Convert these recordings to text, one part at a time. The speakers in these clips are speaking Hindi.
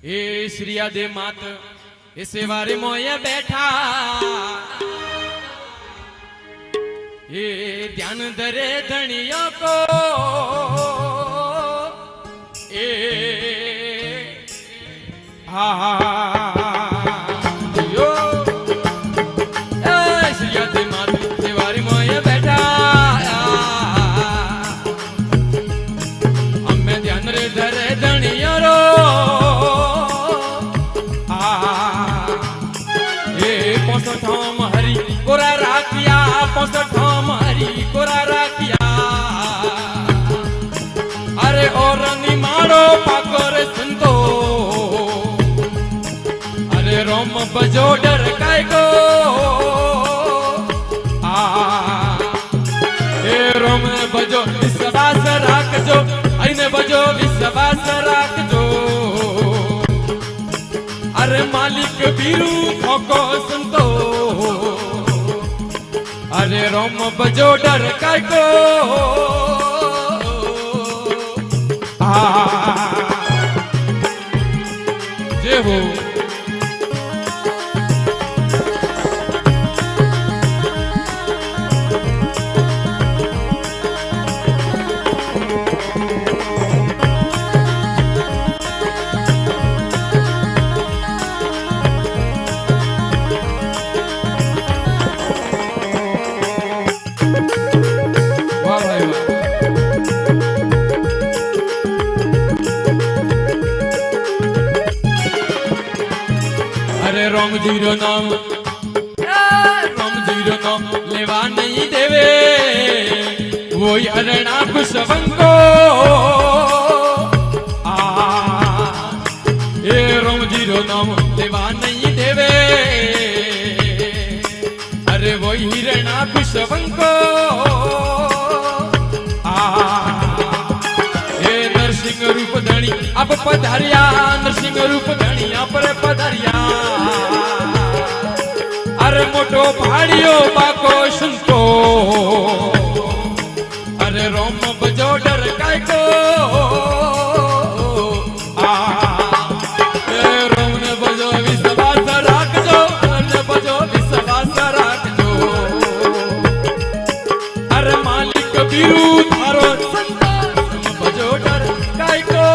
ए श्रिया दे मात ए सेवारे मोया बैठा ए ध्यान धरे धनियों को ए यो ए श्रिया दे मात सेवारे मोया बैठा हमें ध्यान रे धरे धनियों रो ठाम हरी कोरा राखिया ठाम हरी कोरा राखिया अरे और निमाड़ो पाकोर संतो अरे रोम बजो डर काय को ए रोम ने बजो विश्वास राखजो अने बजो विश्वास राखजो अरे मालिक बीरू खोको संतो अरे रोम बजो डर काय को जे हो रोम जीरो नाम लेवा नहीं देवे वो अरणा कुशवंको ए रोम जीरो नाम लेवा नहीं देवे अरे वो हिरणा कुशवंको नरसिंह रूप धनी अब पधारिया नरसिंह रूप धनी पर पधारिया अरे मोटो भाड़ियो बाको सुनतो अरे रोम बजो डर काय को रोम ने बजो विश्वास राखजो ने बजो विश्वास राखजो अरे मालिक बीरू थारो संतो बजो डर काय को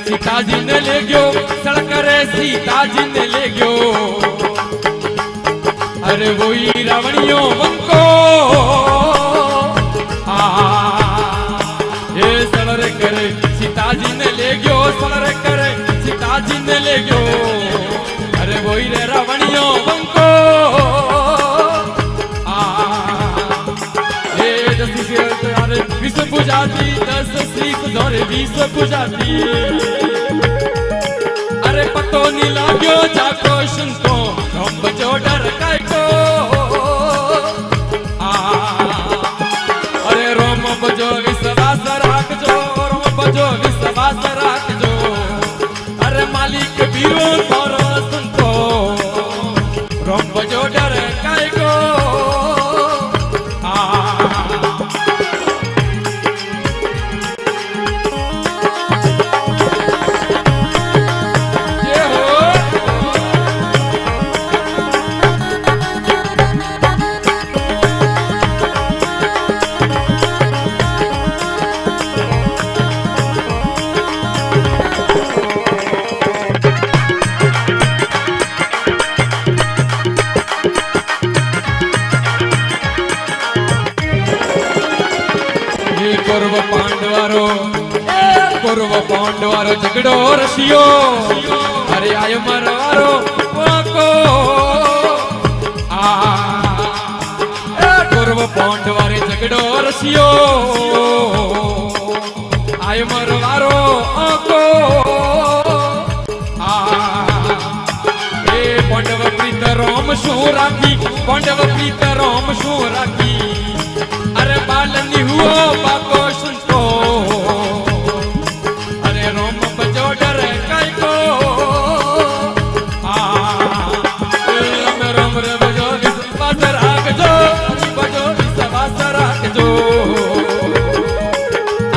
सीताजी ने ले गयो सड़क रे सीताजी ने ले गयो अरे वही रावणियों वंको ये सड़क करे सीताजी ने ले गयो सड़क करे सीताजी ने ले गयो अरे वही रे रावणियों वंको अरे विश्व बुझाती 10 श्रीक धोरे विश्व बुझाती अरे पतो नहीं लाग्यो जाको सुनतो रोम बजो डर काय को अरे रोम बजो विश्वास राखजो रोम बजो विश्वास राखजो अरे मालिक बीरो थारो सुनतो रोम बजो डर काय को कौरव पांडवारो झगड़ो रसियो अरे आयो मरवारो को પોંડવારે ઝઘડો રસ્યો આય મરવારો આંકો એ પાંડવ પ્રીત રોમ શું રાખી પાંડવ પ્રીત રોમ શું રાખી અરે બાલની હુઓ બાકો સુનતો અરે રોમ બજો ડર કઈ કો રમ રમ રે બજો વિશ્વાસ રાખજો બજો વિશ્વાસ રાખજો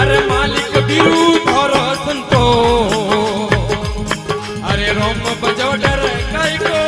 અરે માલિક બીરુ થોરો સંતો અરે રોમ બજો ડર કઈ કો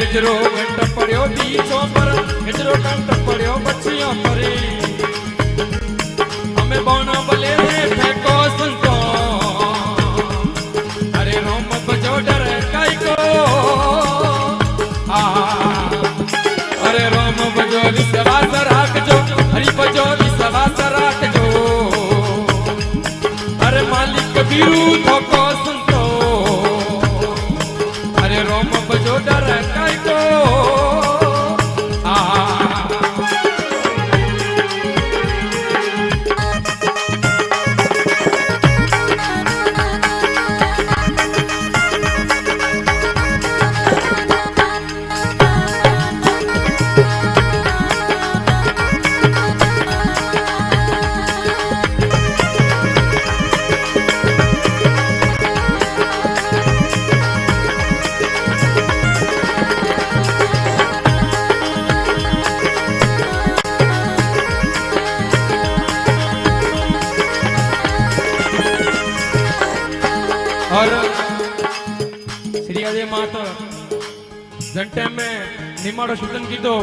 गजरो कंट पड़ो बीचों पर गजरो कंट पड़ो बच्चियों पर हमें बोनो बले फेंको सुनतो अरे रोम बजो डर काई को अरे रोम बजो विश्वास राखजो हरि बजो विश्वास राखजो अरे मालिक बीरू थोको सुनतो अरे रोम बजो डर काई को और श्री अजय माता घंटे में निमाड़ो शुतन की तो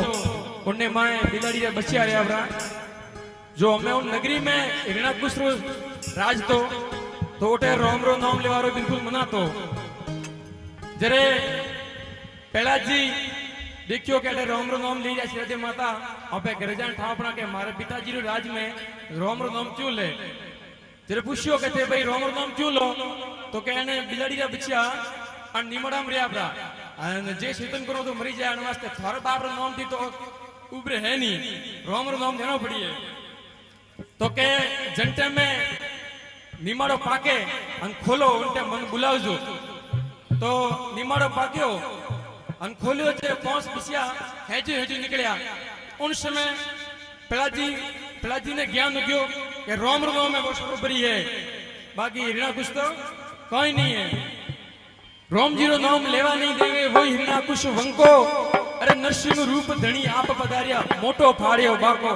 उन्हें माए बिलाड़ी रे बच्चिया रे आवरा जो हमें उन नगरी में हिरणा कुसरो राज तो उठे रोम रो नाम लेवारो बिल्कुल मना तो जरे पहला जी देखियो के रोम रो नाम ले जा श्री अजय माता आपे गरजान ठापना के मारे पिताजी रो राज में रोम रो नाम क्यों ले जरे पूछियो कहते भाई रोम रो नाम क्यों लो तो कहने बिलाड़ी रा बच्चा और निमड़ा मरिया बरा जे शीतन करो तो मरी जाए वास्ते थारे बाप रो नाम थी तो उबरे है नहीं रोम रो नाम देना पड़ी है तो के जंटे में निमाड़ो पाके अन खोलो उनके मन बुलावजो तो निमाड़ो पाक्यो अन खोलियो जे पहुंच पिसिया हेजू हेजू निकलिया उन समय पिलाजी ने ज्ञान दियो कि रोम रो नाम में वो बरी है बाकी हिरणा कुछ तो कोई नहीं है रोम जी रो नाम लेवा नहीं देवे वो हिरणा कुछ वंको अरे नरसिंह रूप धनी आप पधारिया मोटो फाड़ियो बाको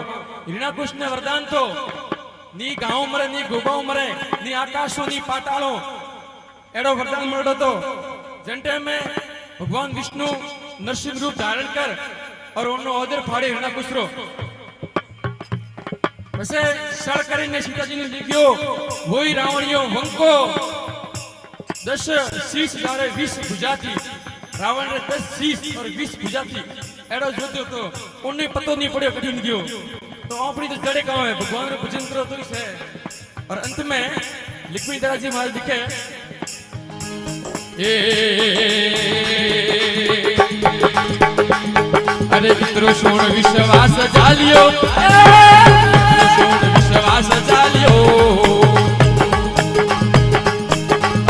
हिरणा कुछ ने वरदान तो नी गांव मरे नी गोगांव मरे नी आकाशो नी पातालो एडो वरदान मळो तो जंटे में भगवान विष्णु नरसिंह रूप धारण कर और उन्नो ओदर फाड़े हिरणा कुछ रो वैसे सड़ કરીને सीताजी ने लिखियो वही रावणियो वंको 10 शीश धारे 20 भुजा थी रावण रे 10 शीश और 20 भुजा थी एडो जोतो तो उन्हें पतो नहीं पड़े कठिन गयो तो अपनी तो जड़े गांव है भगवान रे भजन करो तो है और अंत में लक्ष्मी दादा जी महाराज लिखे अरे मित्रों सोण विश्वास जालियो विश्वास जालियो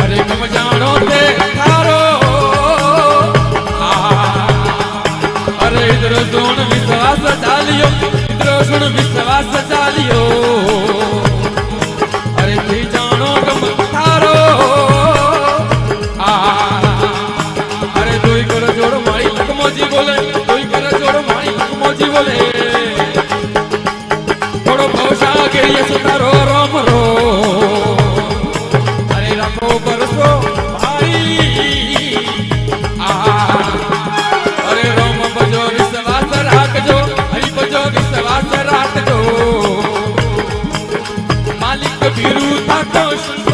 अरे कम जानो ते थारो अरे इधर सोण विश्वास जालियो इधर सोण विश्वास जालियो अरे थी जानो कम કબીરું થાકો સંતો